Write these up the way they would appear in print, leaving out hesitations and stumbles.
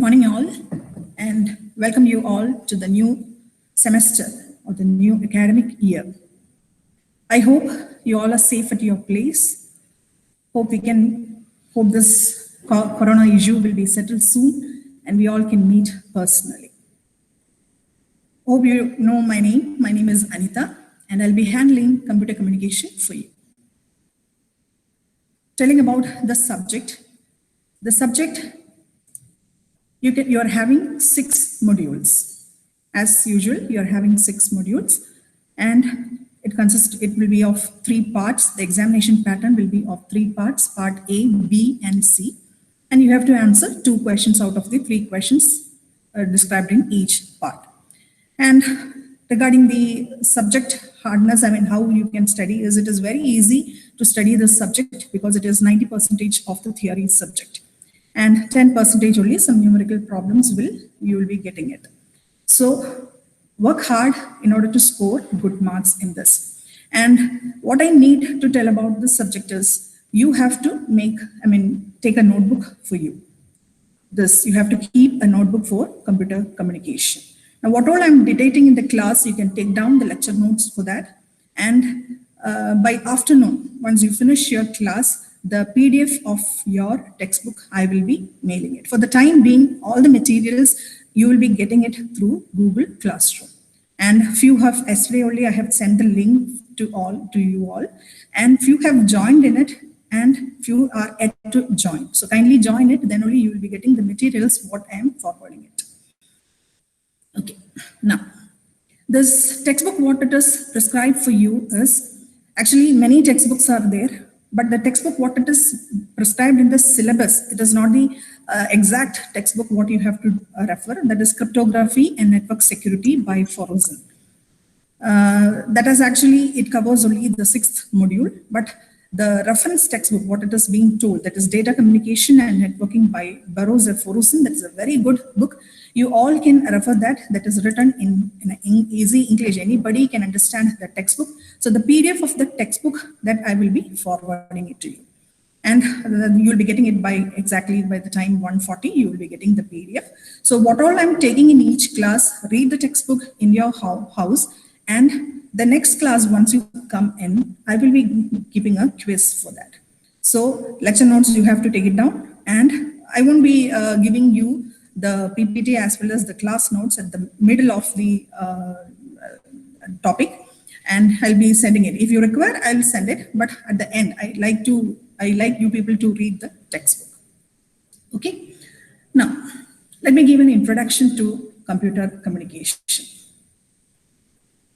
morning all, and welcome you all to the new semester or the new academic year. I hope you all are safe at your place. Hope this corona issue will be settled soon and we all can meet personally. Hope you know my name. My name is Anita and I'll be handling computer communication for you. Telling about the subject. The subject, you are having 6 modules. As usual, you are having 6 modules and it will be of 3 parts. The examination pattern will be of 3 parts, part A, B, and C. And you have to answer 2 questions out of the 3 questions described in each part. And regarding the subject hardness, how you can study is it is very easy to study this subject because it is 90% of the theory subject. And 10% only some numerical problems you will be getting it. So work hard in order to score good marks in this. And what I need to tell about this subject is you have to take a notebook for you. You have to keep a notebook for computer communication. Now what all I'm dictating in the class, you can take down the lecture notes for that. And by afternoon, once you finish your class, the PDF of your textbook, I will be mailing it. For the time being, all the materials, you will be getting it through Google Classroom. And yesterday only I have sent the link to you all, and few have joined in it and few are yet to join. So kindly join it, then only you will be getting the materials what I am forwarding it. Okay, now this textbook, what it is prescribed for you is, actually many textbooks are there, but the textbook, what it is prescribed in the syllabus, it is not the exact textbook what you have to refer. That is Cryptography and Network Security by Forozin. That is actually, it covers only the 6th module, but the reference textbook, what it is being told, that is Data Communication and Networking by Burroughs and Forozin. That is a very good book. You all can refer that. That is written in easy English. Anybody can understand the textbook. So the PDF of the textbook that I will be forwarding it to you. And you'll be getting it exactly by the time 1:40, you will be getting the PDF. So what all I'm taking in each class, read the textbook in your house, and the next class, once you come in, I will be keeping a quiz for that. So lecture notes, you have to take it down, and I won't be giving you the PPT as well as the class notes at the middle of the topic, and I'll be sending it. If you require, I'll send it, but at the end, I like you people to read the textbook. Okay. Now, let me give an introduction to computer communication.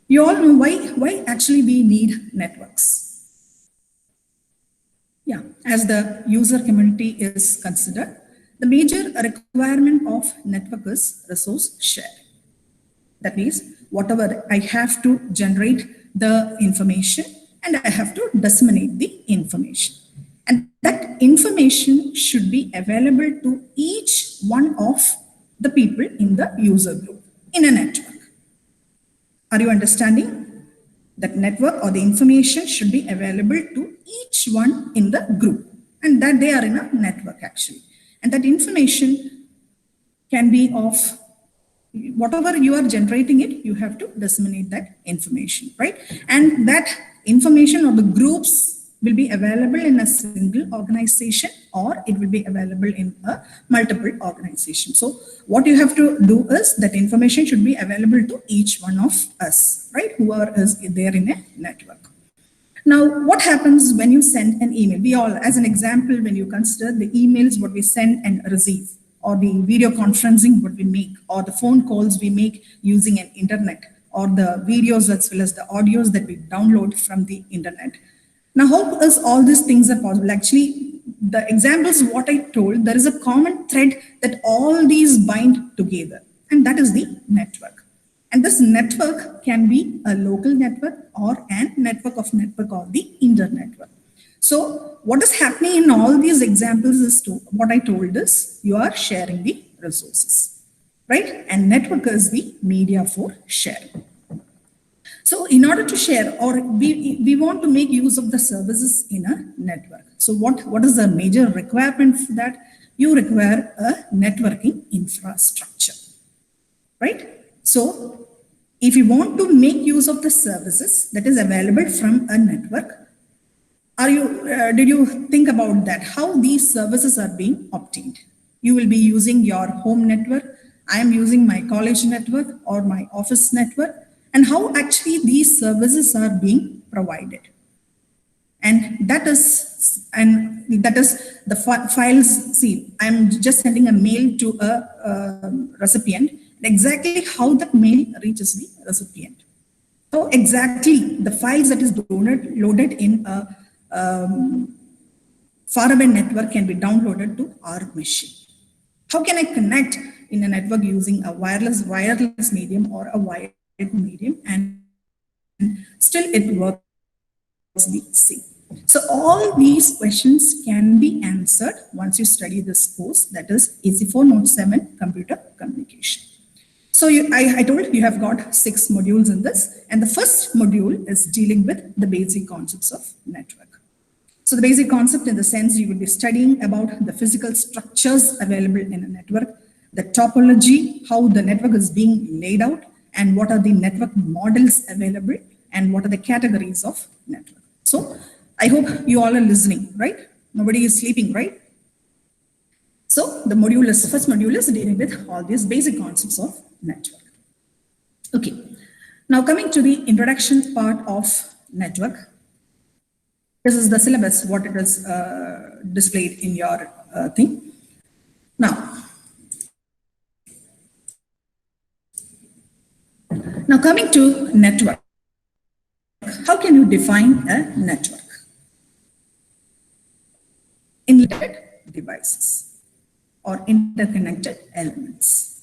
You all know why actually we need networks. Yeah, as the user community is considered, the major requirement of network is resource sharing. That means whatever I have to generate the information and I have to disseminate the information. And that information should be available to each one of the people in the user group in a network. Are you understanding? That network or the information should be available to each one in the group, and that they are in a network actually. And that information can be of whatever you are generating it, you have to disseminate that information, right? And that information or the groups will be available in a single organization or it will be available in a multiple organization. So what you have to do is that information should be available to each one of us, right? Who is there in a network. Now, what happens when you send an email? We all, as an example, when you consider the emails, what we send and receive, or the video conferencing, what we make, or the phone calls we make using an internet, or the videos as well as the audios that we download from the internet. Now, how is all these things are possible? Actually, the examples, what I told, there is a common thread that all these bind together, and that is the network. And this network can be a local network or a network or the internetwork. So what is happening in all these examples is what I told is you are sharing the resources, right? And network is the media for sharing. So in order to share, or we want to make use of the services in a network. So what is the major requirement for that? You require a networking infrastructure, right? So if you want to make use of the services that is available from a network, did you think about that? How these services are being obtained? You will be using your home network. I am using my college network or my office network, and how actually these services are being provided. And that is the files. See, I'm just sending a mail to a recipient. Exactly how that mail reaches the recipient. So exactly the files that is loaded in a faraway network can be downloaded to our machine. How can I connect in a network using a wireless medium or a wired medium, and still it works the same? So all these questions can be answered once you study this course, that is AC4 Note 7 Computer Communication. So I told you have got 6 modules in this, and the first module is dealing with the basic concepts of network. So the basic concept, in the sense you will be studying about the physical structures available in a network, the topology, how the network is being laid out, and what are the network models available, and what are the categories of network. So I hope you all are listening, right? Nobody is sleeping, right? So the first module is dealing with all these basic concepts of network. Okay, now coming to the introduction part of network. This is the syllabus, what it is displayed in your thing. Now coming to network. How can you define a network? Interconnected devices or interconnected elements.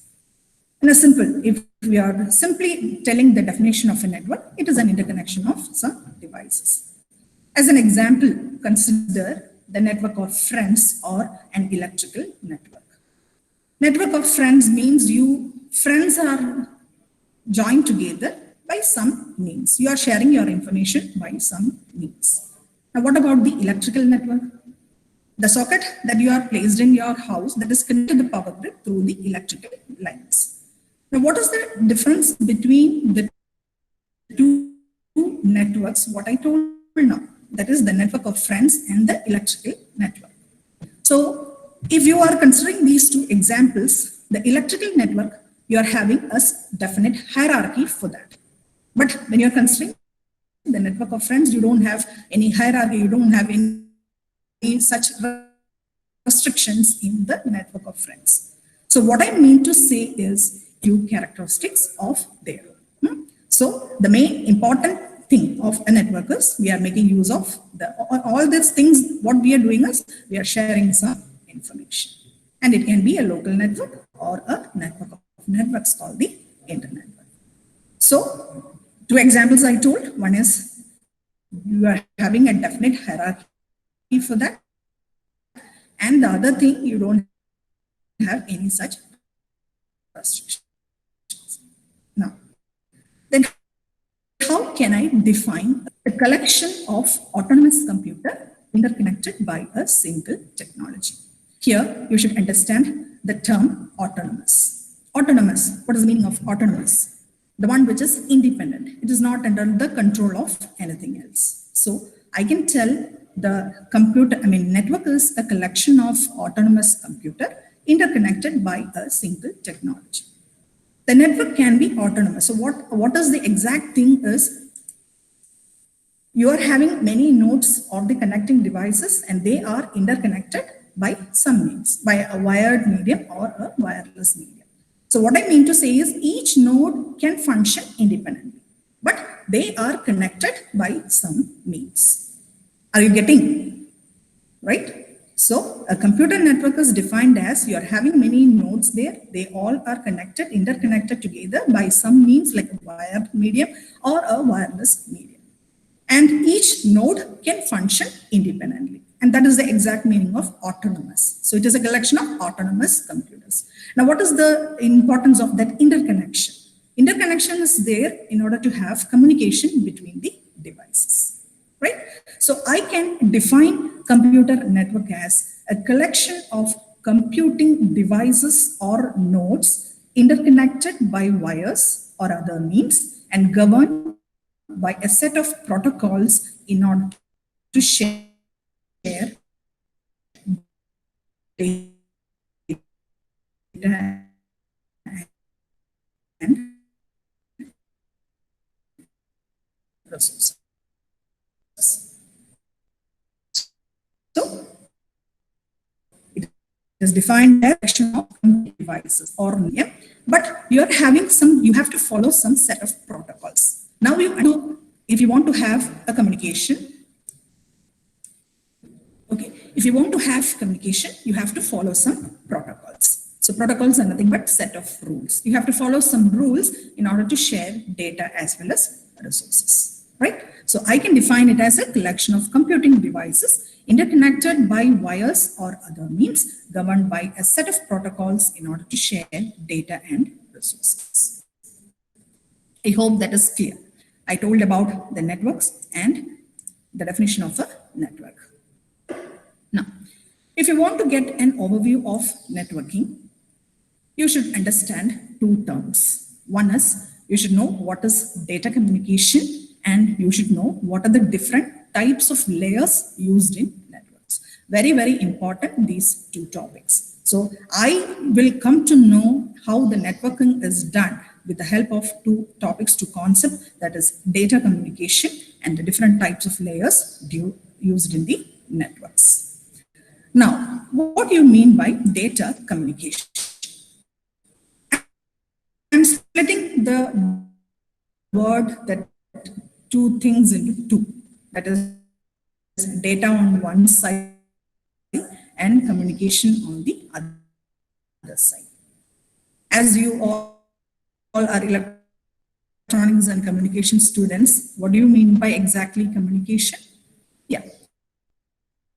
In a simple, if we are simply telling the definition of a network, it is an interconnection of some devices. As an example, consider the network of friends or an electrical network. Network of friends means friends are joined together by some means. You are sharing your information by some means. Now, what about the electrical network? The socket that you are placed in your house that is connected to the power grid through the electrical lines. Now, what is the difference between the two networks? What I told now, that is the network of friends and the electrical network. So if you are considering these two examples, the electrical network, you are having a definite hierarchy for that. But when you're considering the network of friends, you don't have any hierarchy, you don't have any such restrictions in the network of friends. So what I mean to say is few characteristics of their own. So the main important thing of a network is we are making use of all these things. What we are doing is we are sharing some information, and it can be a local network or a network of networks called the internet. So 2 examples I told. One is you are having a definite hierarchy for that, and the other thing, you don't have any such restrictions. Now, then how can I define a collection of autonomous computer interconnected by a single technology? Here, you should understand the term autonomous. Autonomous, what is the meaning of autonomous? The one which is independent. It is not under the control of anything else. So I can tell the network is a collection of autonomous computer interconnected by a single technology. The network can be autonomous. So what is the exact thing is, you are having many nodes of the connecting devices, and they are interconnected by some means, by a wired medium or a wireless medium. So what I mean to say is each node can function independently, but they are connected by some means. Are you getting? Right? So a computer network is defined as you are having many nodes there. They all are connected, interconnected together by some means like a wired medium or a wireless medium. And each node can function independently. And that is the exact meaning of autonomous. So it is a collection of autonomous computers. Now, what is the importance of that interconnection? Interconnection is there in order to have communication between the devices, right? So I can define computer network as a collection of computing devices or nodes interconnected by wires or other means and governed by a set of protocols in order to share data and resources. So it is defined as a collection of devices or media, but you have to follow some set of protocols. Now if you want to have a communication, okay, if you want to have communication, you have to follow some protocols. So protocols are nothing but set of rules. You have to follow some rules in order to share data as well as resources, right? So I can define it as a collection of computing devices interconnected by wires or other means governed by a set of protocols in order to share data and resources. I hope that is clear. I told about the networks and the definition of a network. Now, if you want to get an overview of networking, you should understand two terms. One is you should know what is data communication, and you should know what are the different types of layers used in networks. Very, very important, these two topics. So I will come to know how the networking is done with the help of two topics, two concepts, that is data communication and the different types of layers used in the networks. Now, what do you mean by data communication? I'm splitting the word that two things into two. That is data on one side and communication on the other side. As you all are electronics and communication students, what do you mean by exactly communication? Yeah.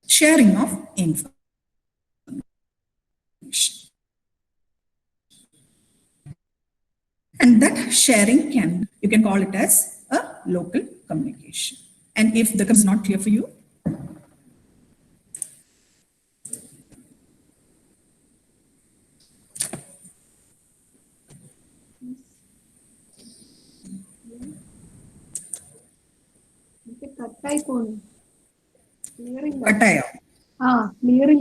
Sharing of information. And that sharing you can call it as a local communication. And if the concept is not clear for you, clearing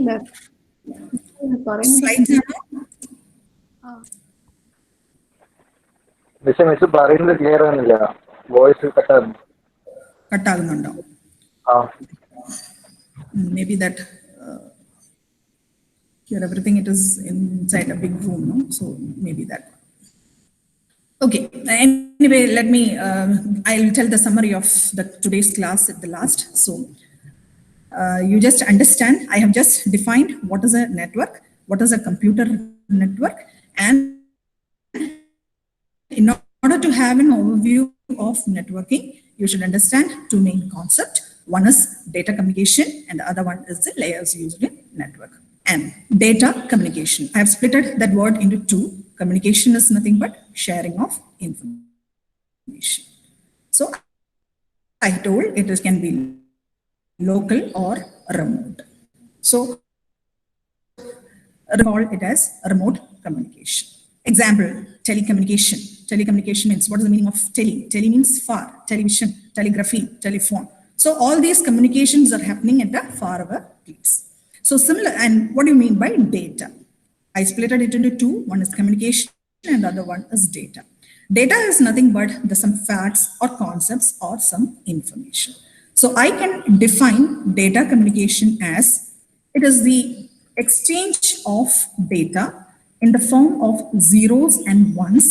that. Slides miss പറയുന്നത് clear ആകുന്നില്ല, voice കട്ടാകുന്നുണ്ടോ? Maybe that here everything it is inside a big room, no? So maybe that. Okay. Anyway, let me. I'll tell the summary of today's class at the last. So you just understand. I have just defined what is a network, what is a computer network, and in order to have an overview of networking, you should understand two main concepts. One is data communication and the other one is the layers used in network. And data communication, I have split that word into two. Communication is nothing but sharing of information. So I told it can be local or remote. So call it as remote communication. Example, telecommunication. Telecommunication means, what is the meaning of tele? Tele means far, television, telegraphy, telephone. So all these communications are happening at a far away place. So similar, and what do you mean by data? I split it into two. One is communication and the other one is data. Data is nothing but some facts or concepts or some information. So I can define data communication as it is the exchange of data in the form of zeros and ones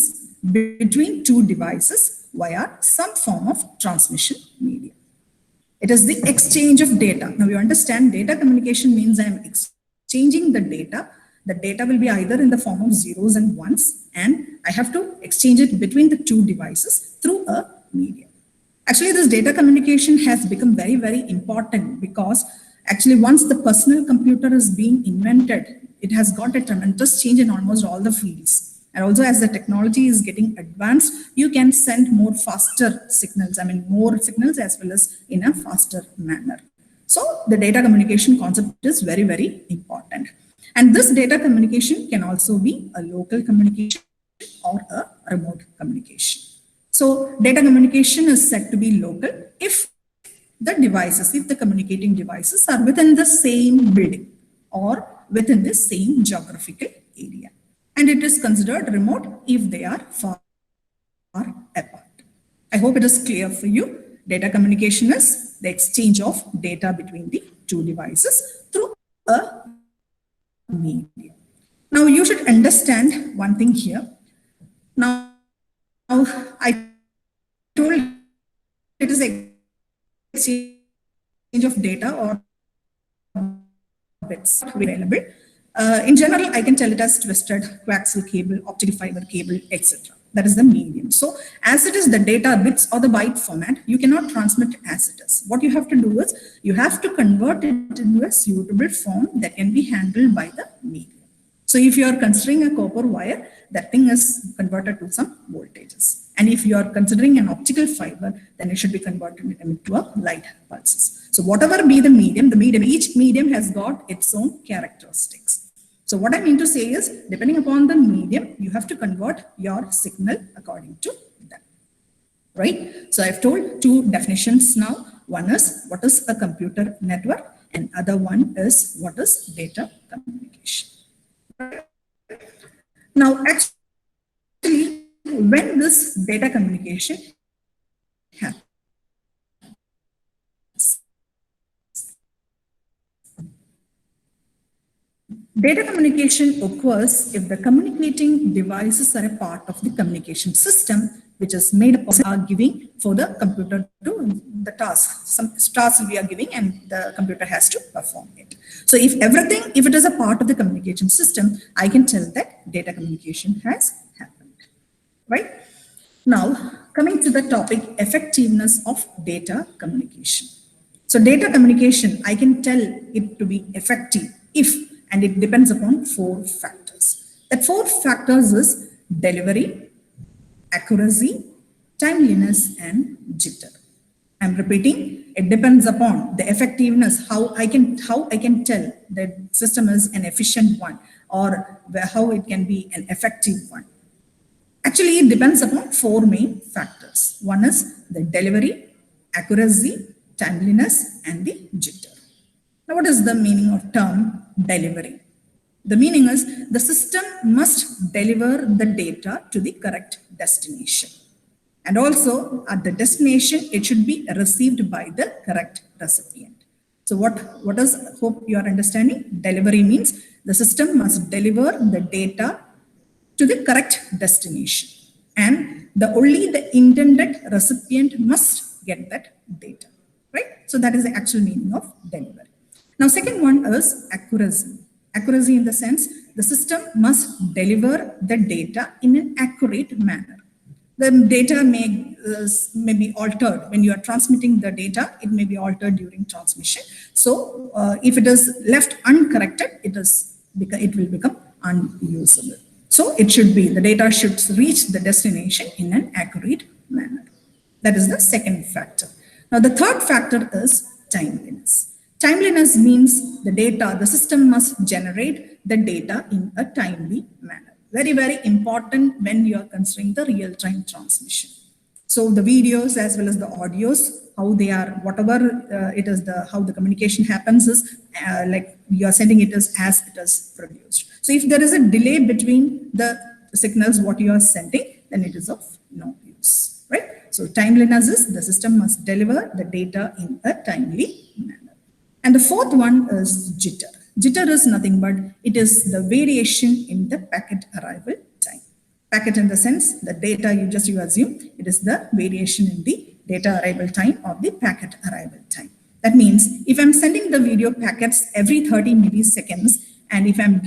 between two devices via some form of transmission medium. It is the exchange of data. Now you understand data communication means I am exchanging the data. The data will be either in the form of zeros and ones, and I have to exchange it between the two devices through a medium. Actually, this data communication has become very, very important because actually once the personal computer is being invented, it has got a tremendous change in almost all the fields. And also as the technology is getting advanced, you can send more faster signals, more signals as well as in a faster manner. So the data communication concept is very, very important. And this data communication can also be a local communication or a remote communication. So data communication is said to be local if the communicating devices are within the same building or within the same geographical area. And it is considered remote if they are far apart. I hope it is clear for you. Data communication is the exchange of data between the two devices through a medium. Now you should understand one thing here. Now I told it is exchange of data or bits available. In general, I can tell it as twisted coaxial cable, optic fiber cable, etc. That is the medium. So as it is the data bits or the byte format, you cannot transmit as it is. What you have to do is you have to convert it into a suitable form that can be handled by the medium. So if you are considering a copper wire, that thing is converted to some voltages. And if you are considering an optical fiber, then it should be converted into a light pulses. So whatever be the medium, each medium has got its own characteristics. So what I mean to say is, depending upon the medium, you have to convert your signal according to that, right? So I've told two definitions now. One is what is a computer network, and other one is what is data communication. Now, actually, when this data communication happens, data communication occurs if the communicating devices are a part of the communication system, which is made up of giving for the computer to the task. Some tasks we are giving and the computer has to perform it. So if it is a part of the communication system, I can tell that data communication has happened, right? Now, coming to the topic, effectiveness of data communication. So data communication, I can tell it to be effective and it depends upon 4 factors. That 4 factors is delivery, accuracy, timeliness, and jitter. I'm repeating, it depends upon the effectiveness, how I can tell that system is an efficient one or how it can be an effective one. Actually, it depends upon 4 main factors. One is the delivery, accuracy, timeliness, and the jitter. Now, what is the meaning of term delivery? The meaning is the system must deliver the data to the correct destination. And also at the destination, it should be received by the correct recipient. So what is, hope you are understanding? Delivery means the system must deliver the data to the correct destination. And only the intended recipient must get that data, right? So that is the actual meaning of delivery. Now, second one is accuracy. Accuracy in the sense, the system must deliver the data in an accurate manner. The data may be altered. When you are transmitting the data, it may be altered during transmission. So if it is left uncorrected, it will become unusable. So it should be, the data should reach the destination in an accurate manner. That is the second factor. Now the third factor is timeliness. Timeliness means the system must generate the data in a timely manner. Very, very important when you are considering the real-time transmission. So the videos as well as the audios, how they are, whatever it is, how the communication happens is like you are sending it as it is produced. So if there is a delay between the signals what you are sending, then it is of no use, right? So timeliness is the system must deliver the data in a timely manner. And the fourth one is jitter. Jitter is nothing but it is the variation in the packet arrival time. Packet in the sense the data you assume it is the variation in the data arrival time of the packet arrival time. That means if I'm sending the video packets every 30 milliseconds and if I'm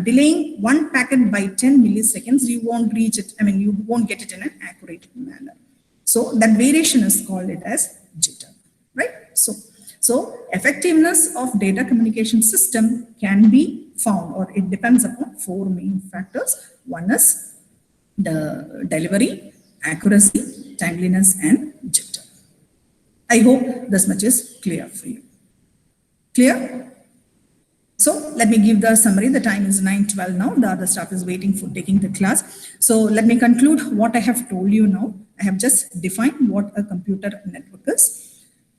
delaying one packet by 10 milliseconds, you won't reach it. You won't get it in an accurate manner. So that variation is called it as jitter, right? So effectiveness of data communication system can be found, or it depends upon 4 main factors. One is the delivery, accuracy, timeliness, and jitter. I hope this much is clear for you. Clear? So let me give the summary. The time is 9:12 now. The other staff is waiting for taking the class. So let me conclude what I have told you now. I have just defined what a computer network is.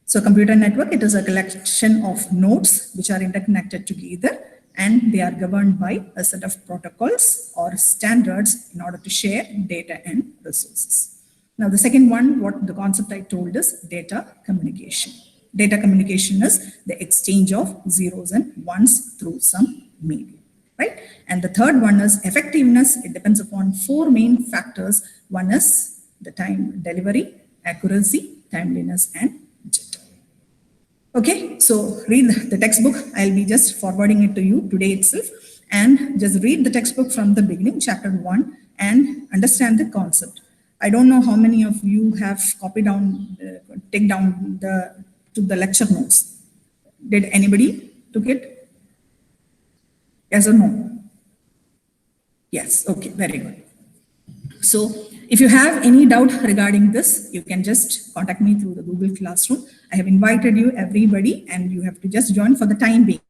So computer network, it is a collection of nodes which are interconnected together, and they are governed by a set of protocols or standards in order to share data and resources. Now, the second one, what the concept I told is data communication. Data communication is the exchange of zeros and ones through some medium, right? And the third one is effectiveness. It depends upon four main factors. One is the time delivery, accuracy, timeliness, and jitter. Okay, so read the textbook. I'll be just forwarding it to you today itself, and just read the textbook from the beginning, chapter 1, and understand the concept. I don't know how many of you have copied down, take down the lecture notes. Did anybody took it? Yes or no? Yes, okay, very good. So if you have any doubt regarding this, you can just contact me through the Google Classroom. I have invited you, everybody, and you have to just join for the time being,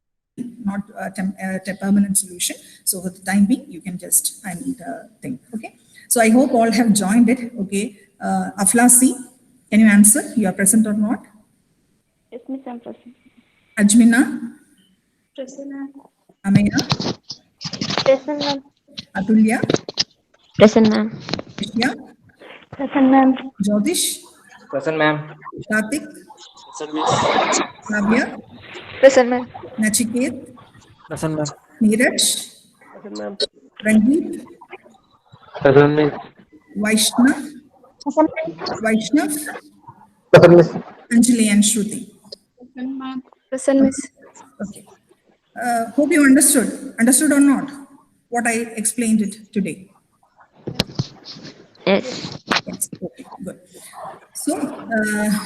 not a permanent solution. So for the time being, you can just, I need a thing, okay? So I hope all have joined it, okay? Aflasi, can you answer? You are present or not? Yes, Miss, I'm present. Ajmina? Present. Ameya? Present, ma'am. Atulya? Present, ma'am. Ishya? Present, ma'am. Jyotish? Present, ma'am. Karthik? Present, miss. Kavya? Present, ma'am. Nachiket? Present, ma'am. Neeraj? Present, ma'am. Randeep? Present, miss. Vaishnav? Vaishnav? Present, miss. Anjali and Shruti. Present, ma'am. Present, miss. Okay. Hope you understood. Understood or not? What I explained it today. Yes. Yes. Okay. Good. So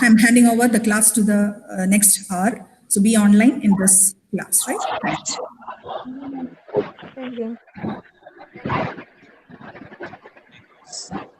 I'm handing over the class to the next hour. So be online in this class, right? Thanks.